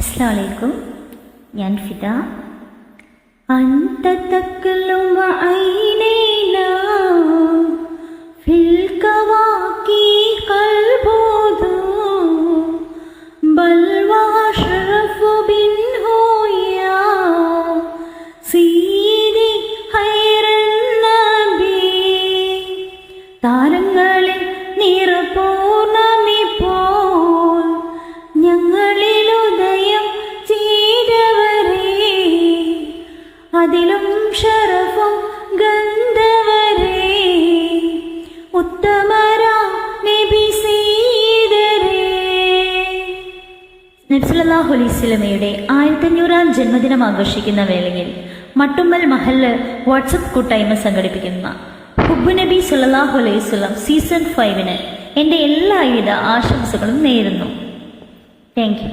അസ്സലാമു അലൈക്കും. ഞാൻ ഫിദ. അൻത തക്ലും വഅൈനൈനാ ഫിൽ കവാക്കി ഖൽബുദു ബൽ വഅശ്റഫു ബിൻഹു യാ സീദി ഖൈറൻ നബി. താരങ്ങളിൽ നിറപൂർണ്ണമി പോൽ ഞങ്ങളിലുദയം ചെയ്തവരേ, അതിലും ഷറഫും ഗന്ധവരേ, ഉത്തമരാ നബി സീദരേ. നബി സല്ലല്ലാഹു അലൈഹി വസല്ലമയുടെ 1500-ാം ജന്മദിനം ആഘോഷിക്കുന്ന വേളയിൽ മട്ടുമ്മൽ മഹല്ല് വാട്സപ്പ് കൂട്ടായ്മ സംഘടിപ്പിക്കുന്ന ഹുബ്ബ് നബി സല്ലല്ലാഹു അലൈഹി വസല്ലം സീസൺ 5-ന് എൻ്റെ എല്ലാവിധ ആശംസകളും നേരുന്നു. Thank you.